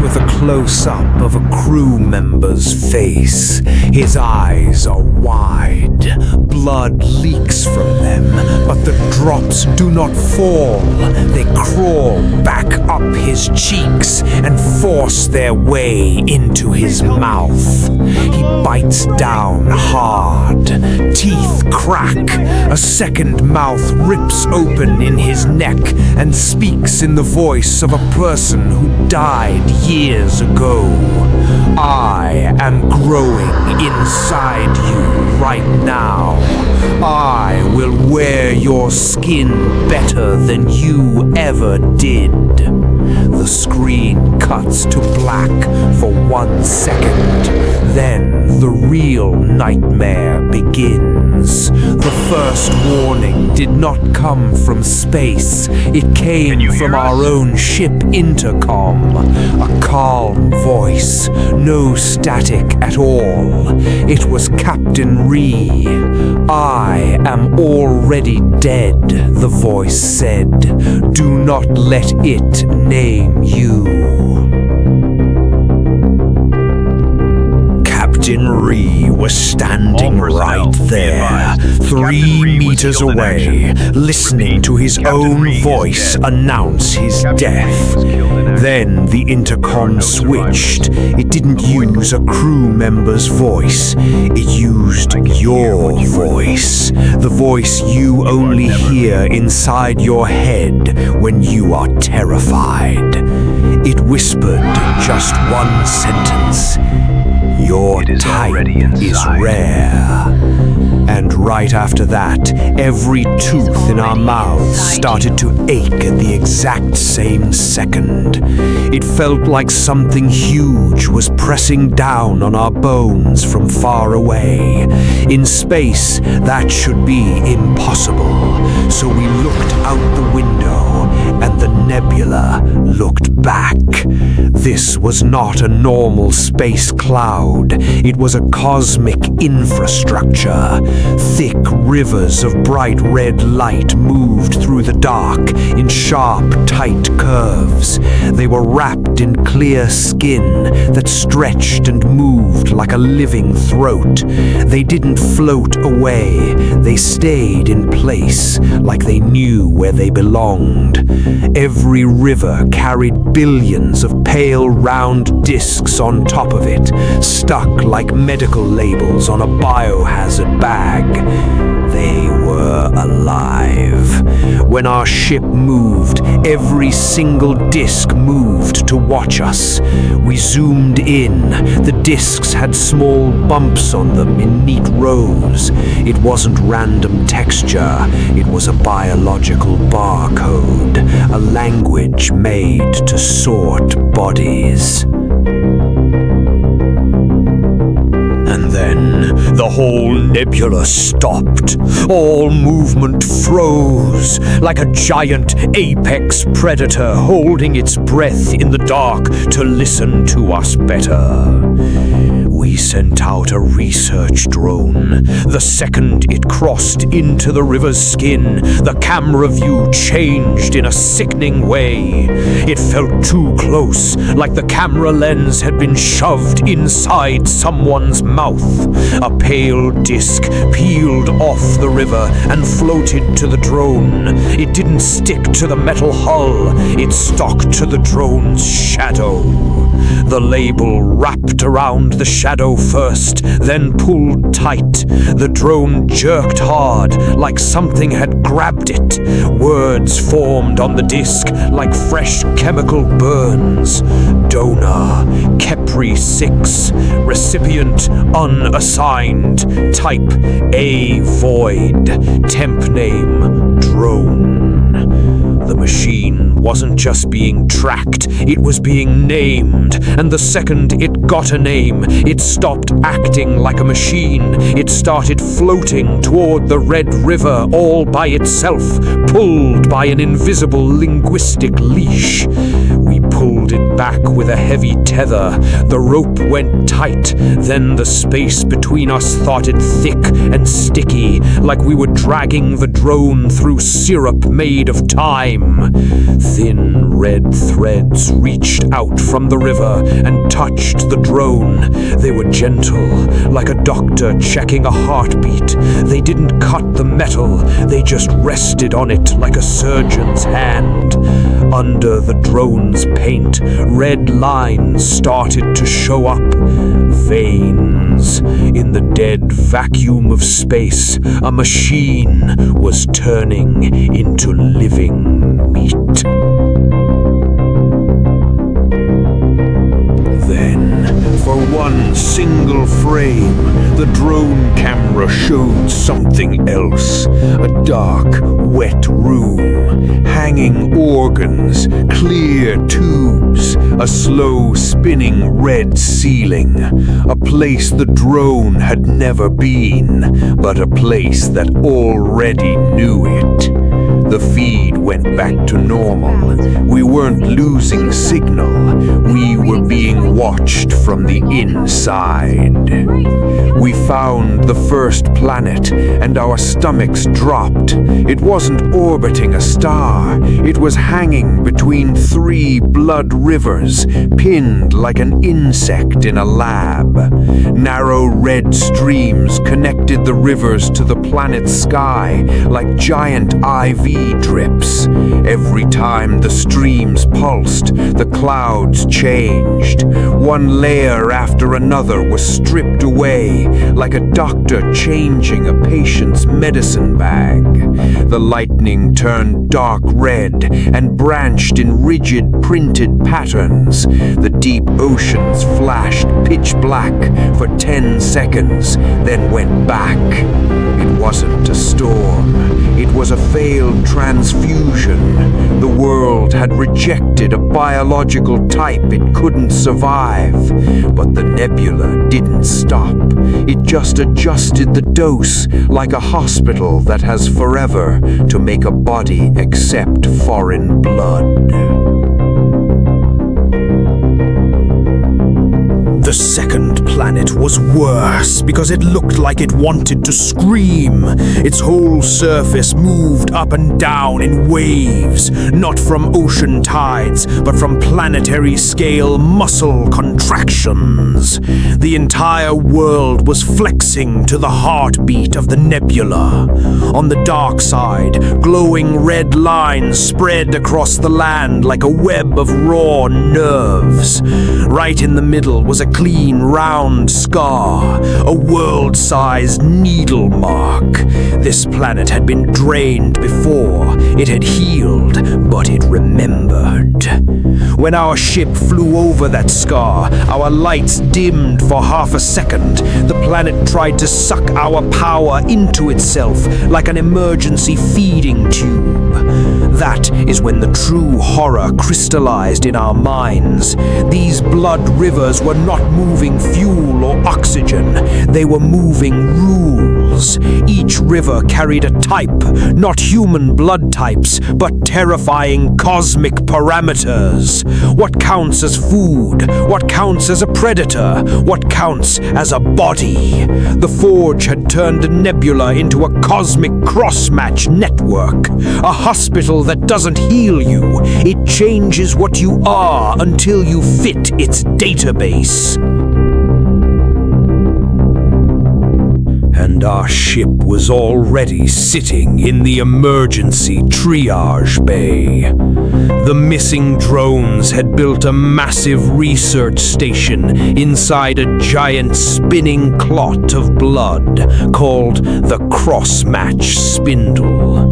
with a close-up of a crew member's face. His eyes are wide. Blood leaks from them, but the drops do not fall. They crawl back up his cheeks and force their way into his mouth. He bites down hard. Teeth crack. A second mouth rips open in his neck and speaks in the voice of a person who died years ago. I am growing inside you right now. I will wear your skin better than you ever did. The screen cuts to black for 1 second. Then the real nightmare begins. The first warning did not come from space. It came from our own ship intercom. A calm voice, no static at all. It was Captain Ree. I am already dead, the voice said. Do not let it name you. Captain Ree was standing right there, 3 meters away, listening to his own voice announce his death. Then the intercom switched. It didn't use a crew member's voice. It used your voice. The voice you only hear inside your head when you are terrified. It whispered just 1 sentence. Your type is rare. And right after that, every tooth in our mouths started to ache at the exact same second. It felt like something huge was pressing down on our bones from far away. In space, that should be impossible. So we looked out the window, and the Nebula looked back. This was not a normal space cloud. It was a cosmic infrastructure. Thick rivers of bright red light moved through the dark in sharp, tight curves. They were wrapped in clear skin that stretched and moved like a living throat. They didn't float away. They stayed in place, like they knew where they belonged. Every river carried billions of pale, round discs on top of it, stuck like medical labels on a biohazard bag. They were alive. When our ship moved, every single disc moved to watch us. We zoomed in. The discs had small bumps on them in neat rows. It wasn't random texture. It was a biological barcode, a language made to sort bodies. And then the whole nebula stopped. All movement froze, like a giant apex predator holding its breath in the dark to listen to us better. We sent out a research drone. The second it crossed into the river's skin, the camera view changed in a sickening way. It felt too close, like the camera lens had been shoved inside someone's mouth. A pale disc peeled off the river and floated to the drone. It didn't stick to the metal hull, it stuck to the drone's shadow. The label wrapped around the shadow first, then pulled tight. The drone jerked hard, like something had grabbed it. Words formed on the disc like fresh chemical burns. Donor, Kepri 6. Recipient, unassigned. Type, A void. Temp name, drone. The machine wasn't just being tracked, it was being named. And the second it got a name, it stopped acting like a machine. It started floating toward the Red River all by itself, pulled by an invisible linguistic leash. We pulled it back with a heavy tether. The rope went tight, then the space between us thoughted thick and sticky, like we were dragging the drone through syrup made of time. Thin red threads reached out from the river and touched the drone. They were gentle, like a doctor checking a heartbeat. They didn't cut the metal, they just rested on it like a surgeon's hand. Under the drone's paint, red lines started to show up. Veins. In the dead vacuum of space, a machine was turning into living meat. Then, for one single frame, the drone camera showed something else. A dark, wet room, hanging organs, clear tubes, a slow spinning red ceiling. A place the drone had never been, but a place that already knew it. The feed went back to normal. We weren't losing signal. We were being watched from the inside. We found the first planet, and our stomachs dropped. It wasn't orbiting a star. It was hanging between three blood rivers, pinned like an insect in a lab. Narrow red streams connected the rivers to the planet's sky like giant IV drips. Every time the streams pulsed, the clouds changed. One layer after another was stripped away, like a doctor changing a patient's medicine bag. The lightning turned dark red and branched in rigid printed patterns. The deep oceans flashed pitch black for 10 seconds, then went back. It wasn't a storm. It was a failed transfusion. The world had rejected a biological type it couldn't survive. But the Nebula didn't stop. It just adjusted the dose like a hospital that has forever to make a body accept foreign blood. The second planet was worse because it looked like it wanted to scream. Its whole surface moved up and down in waves, not from ocean tides, but from planetary scale muscle contractions. The entire world was flexing to the heartbeat of the Nebula. On the dark side, glowing red lines spread across the land like a web of raw nerves. Right in the middle was a clean, round scar, a world-sized needle mark. This planet had been drained before. It had healed, but it remembered. When our ship flew over that scar, our lights dimmed for half a second. The planet tried to suck our power into itself like an emergency feeding tube. That is when the true horror crystallized in our minds. These blood rivers were not moving fuel or oxygen. They were moving rules. Each river carried a type, not human blood types, but terrifying cosmic parameters. What counts as food? What counts as a predator? What counts as a body? The Forge had turned a Nebula into a cosmic crossmatch network, a hospital that doesn't heal you. It changes what you are until you fit its database. And our ship was already sitting in the emergency triage bay. The missing drones had built a massive research station inside a giant spinning clot of blood called the Crossmatch Spindle.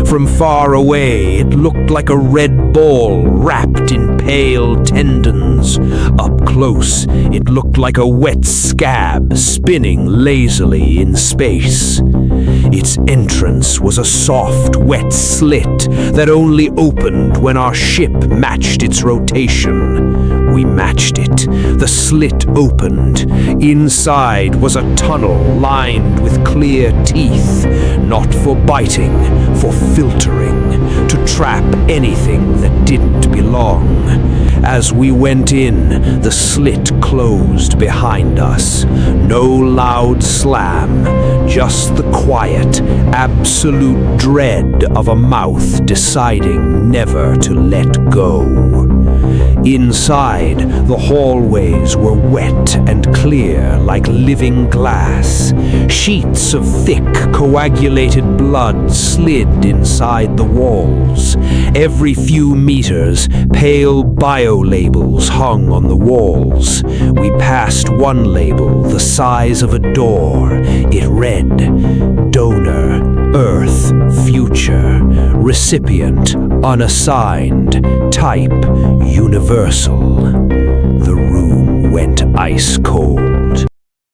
From far away, it looked like a red ball wrapped in pale tendons. Up close, it looked like a wet scab spinning lazily in space. Its entrance was a soft, wet slit that only opened when our ship matched its rotation. We matched it. The slit opened. Inside was a tunnel lined with clear teeth, not for biting, for filtering, to trap anything that didn't belong. As we went in, the slit closed behind us. No loud slam, just the quiet, absolute dread of a mouth deciding never to let go. Inside, the hallways were wet and clear like living glass. Sheets of thick, coagulated blood slid inside the walls. Every few meters, pale bio-labels hung on the walls. We passed one label the size of a door. It read, Donor, Earth, Future, Recipient, Unassigned, Type, Universal. The room went ice cold.